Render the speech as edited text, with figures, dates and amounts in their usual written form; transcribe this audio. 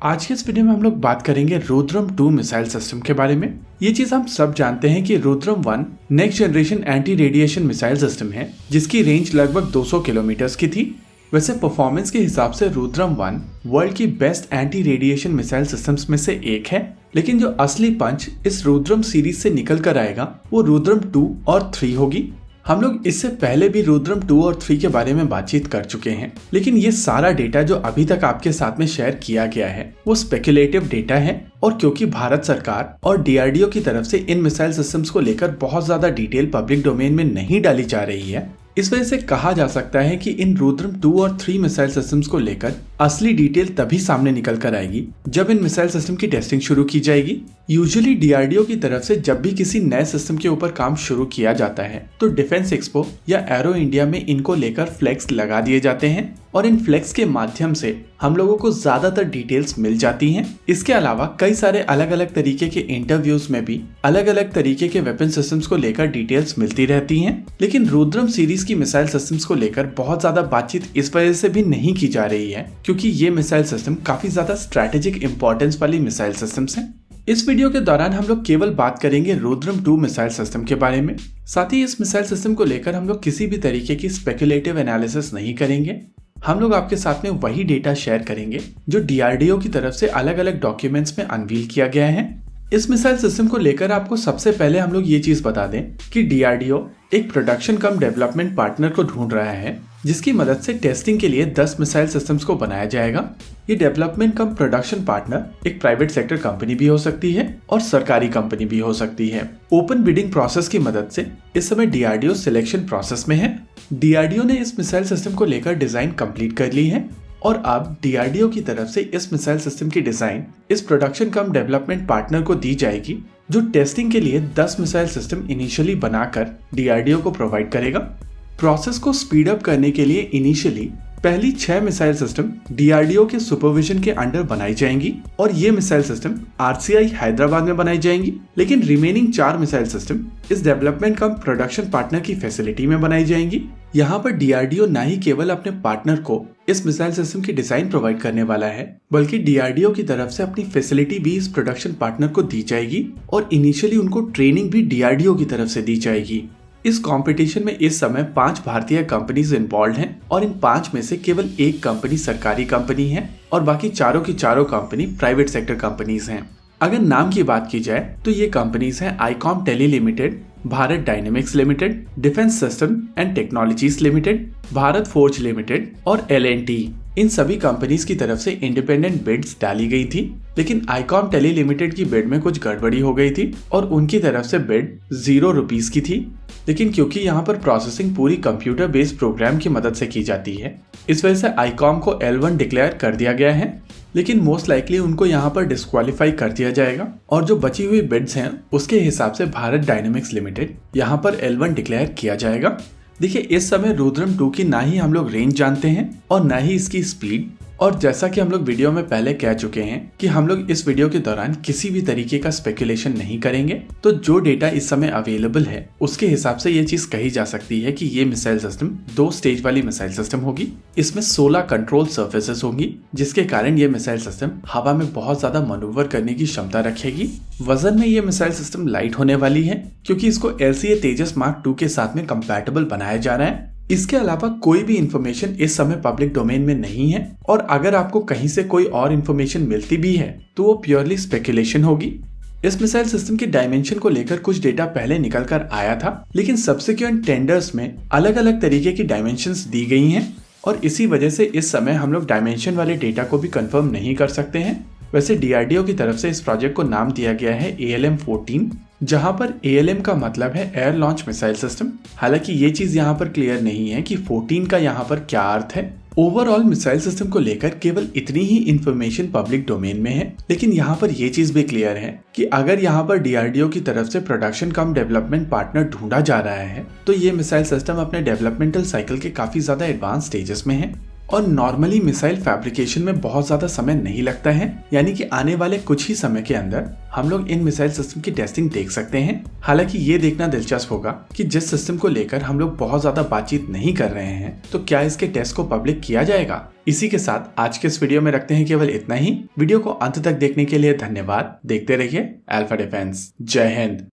आज के इस वीडियो में हम लोग बात करेंगे रुद्रम 2 मिसाइल सिस्टम के बारे में। ये चीज हम सब जानते हैं कि Rudram 1 next generation anti radiation missile system है जिसकी रेंज लगभग 200 किलोमीटर की थी। वैसे परफॉर्मेंस के हिसाब से रुद्रम 1 वर्ल्ड की best anti radiation missile systems में से एक है, लेकिन जो असली पंच इस रुद्रम सीरीज से निकल कर आएगा वो रुद्रम 2 और 3 होगी। हम लोग इससे पहले भी रुद्रम 2 और 3 के बारे में बातचीत कर चुके हैं, लेकिन ये सारा डेटा जो अभी तक आपके साथ में शेयर किया गया है वो स्पेकुलेटिव डेटा है। और क्योंकि भारत सरकार और डीआरडीओ की तरफ से इन मिसाइल सिस्टम्स को लेकर बहुत ज्यादा डिटेल पब्लिक डोमेन में नहीं डाली जा रही है, इस वजह से कहा जा सकता है कि इन रुद्रम 2 और 3 मिसाइल सिस्टम्स को लेकर असली डिटेल तभी सामने निकल कर आएगी जब इन मिसाइल सिस्टम की टेस्टिंग शुरू की जाएगी। यूजुअली डीआरडीओ की तरफ से जब भी किसी नए सिस्टम के ऊपर काम शुरू किया जाता है तो डिफेंस एक्सपो या एरो इंडिया में इनको लेकर फ्लैग्स लगा दिए जाते हैं और इन फ्लैग्स के माध्यम से हम लोगों को ज्यादातर डिटेल्स मिल जाती हैं। इसके अलावा कई सारे अलग अलग तरीके के इंटरव्यूज में भी अलग अलग तरीके के वेपन सिस्टम्स को लेकर डिटेल्स मिलती रहती हैं। लेकिन रुद्रम सीरीज की मिसाइल सिस्टम्स को लेकर बहुत ज्यादा बातचीत इस वजह से भी नहीं की जा रही है क्योंकि ये मिसाइल सिस्टम काफी ज्यादा स्ट्रैटेजिक इंपॉर्टेंस वाली मिसाइल सिस्टम्स हैं। इस वीडियो के दौरान हम लोग केवल बात करेंगे रुद्रम 2 मिसाइल सिस्टम के बारे में। साथ ही इस मिसाइल सिस्टम को लेकर हम लोग किसी भी तरीके की स्पेकुलेटिव एनालिसिस नहीं करेंगे। हम लोग आपके साथ में वही डेटा शेयर करेंगे जो डीआरडीओ की तरफ से अलग अलग डॉक्यूमेंट्स में अनवील किया गया है। इस मिसाइल सिस्टम को लेकर आपको सबसे पहले हम लोग ये चीज बता दें कि डीआरडीओ एक प्रोडक्शन कम डेवलपमेंट पार्टनर को ढूंढ रहा है जिसकी मदद से टेस्टिंग के लिए 10 मिसाइल सिस्टम्स को बनाया जाएगा। ये डेवलपमेंट कम प्रोडक्शन पार्टनर एक प्राइवेट सेक्टर कंपनी भी हो सकती है और सरकारी कंपनी भी हो सकती है। ओपन बिडिंग प्रोसेस की मदद से इस समय डीआरडीओ सिलेक्शन प्रोसेस में है। डीआरडीओ ने इस मिसाइल सिस्टम को लेकर डिजाइन कंप्लीट कर ली है और अब डीआरडीओ की तरफ से इस मिसाइल सिस्टम की डिजाइन इस प्रोडक्शन कम डेवलपमेंट पार्टनर को दी जाएगी जो टेस्टिंग के लिए 10 मिसाइल सिस्टम इनिशियली बनाकर डीआरडीओ को प्रोवाइड करेगा। प्रोसेस को स्पीड अप करने के लिए इनिशियली पहली 6 मिसाइल सिस्टम डीआरडीओ के सुपरविजन के अंडर बनाई जाएंगी और ये मिसाइल सिस्टम आरसीआई हैदराबाद में बनाई जाएंगी, लेकिन रिमेनिंग 4 मिसाइल सिस्टम इस डेवलपमेंट कम प्रोडक्शन पार्टनर की फैसिलिटी में बनाई जाएंगी। यहाँ पर डीआरडीओ न ही केवल अपने पार्टनर को इस मिसाइल सिस्टम की डिजाइन प्रोवाइड करने वाला है, बल्कि डीआरडीओ की तरफ से अपनी फैसिलिटी भी इस प्रोडक्शन पार्टनर को दी जाएगी और इनिशियली उनको ट्रेनिंग भी डीआरडीओ की तरफ से दी जाएगी। इस कंपटीशन में इस समय 5 भारतीय कंपनीज इन्वॉल्व हैं और इन 5 में से केवल एक कंपनी सरकारी कंपनी है और बाकी चारों की चारों कंपनी प्राइवेट सेक्टर कंपनीज हैं। अगर नाम की बात की जाए तो ये कंपनीज हैं ICOM Tele Limited, Bharat Dynamics Limited, Defence System and Technologies Limited, Bharat Forge Limited और एल&टी। इन सभी कंपनीज की तरफ से इंडिपेंडेंट बिड्स डाली गई थी, लेकिन आईकॉम टेली लिमिटेड की बिड में कुछ गड़बड़ी हो गई थी और उनकी तरफ से बिड 0 रुपीस की थी। लेकिन क्योंकि यहाँ पर प्रोसेसिंग पूरी कंप्यूटर बेस्ड प्रोग्राम की मदद से की जाती है, इस वजह से आईकॉम को L1 डिक्लेयर कर दिया गया है, लेकिन मोस्ट लाइकली उनको यहाँ पर डिस्क्वालीफाई कर दिया जाएगा और जो बची हुई बिड्स हैं उसके हिसाब से भारत डायनेमिक्स लिमिटेड यहाँ पर L1 डिक्लेयर किया जाएगा। देखिए, इस समय रुद्रम 2 की ना ही हम लोग रेंज जानते हैं और ना ही इसकी स्पीड, और जैसा कि हम लोग वीडियो में पहले कह चुके हैं कि हम लोग इस वीडियो के दौरान किसी भी तरीके का स्पेकुलेशन नहीं करेंगे। तो जो डेटा इस समय अवेलेबल है उसके हिसाब से ये चीज कही जा सकती है कि ये मिसाइल सिस्टम 2 स्टेज वाली मिसाइल सिस्टम होगी। इसमें 16 कंट्रोल सर्फेसेस होंगी जिसके कारण ये मिसाइल सिस्टम हवा में बहुत ज्यादा मनूवर करने की क्षमता रखेगी। वजन में ये मिसाइल सिस्टम लाइट होने वाली है क्योंकि इसको LCA तेजस मार्क 2 के साथ में कंपैटिबल बनाया जा रहा है। इसके अलावा कोई भी इंफॉर्मेशन इस समय पब्लिक डोमेन में नहीं है और अगर आपको कहीं से कोई और इंफॉर्मेशन मिलती भी है तो वो प्योरली स्पेकुलेशन होगी। इस मिसाइल सिस्टम की डायमेंशन को लेकर कुछ डेटा पहले निकल कर आया था, लेकिन सब्सिक्वेंट टेंडर्स में अलग अलग तरीके की डायमेंशंस दी गई हैं और इसी वजह से इस समय हम लोग डायमेंशन वाले डेटा को भी कंफर्म नहीं कर सकते हैं। वैसे डीआरडीओ की तरफ से इस प्रोजेक्ट को नाम दिया गया है ALM-14, जहां पर ALM का मतलब है एयर लॉन्च मिसाइल सिस्टम। हालांकि ये चीज यहाँ पर क्लियर नहीं है कि 14 का यहाँ पर क्या अर्थ है। ओवरऑल मिसाइल सिस्टम को लेकर केवल इतनी ही इंफॉर्मेशन पब्लिक डोमेन में है, लेकिन यहाँ पर ये चीज भी क्लियर है कि अगर यहाँ पर डीआरडीओ की तरफ से प्रोडक्शन कम डेवलपमेंट पार्टनर ढूंढा जा रहा है तो ये मिसाइल सिस्टम अपने डेवलपमेंटल साइकिल के काफी ज्यादा एडवांस स्टेजेस में है। और नॉर्मली मिसाइल फैब्रिकेशन में बहुत ज्यादा समय नहीं लगता है, यानी कि आने वाले कुछ ही समय के अंदर हम लोग इन मिसाइल सिस्टम की टेस्टिंग देख सकते हैं। हालांकि ये देखना दिलचस्प होगा कि जिस सिस्टम को लेकर हम लोग बहुत ज्यादा बातचीत नहीं कर रहे हैं, तो क्या इसके टेस्ट को पब्लिक किया जाएगा। इसी के साथ आज के इस वीडियो में रखते हैं केवल इतना ही। वीडियो को अंत तक देखने के लिए धन्यवाद। देखते रहिए अल्फा डिफेंस। जय हिंद।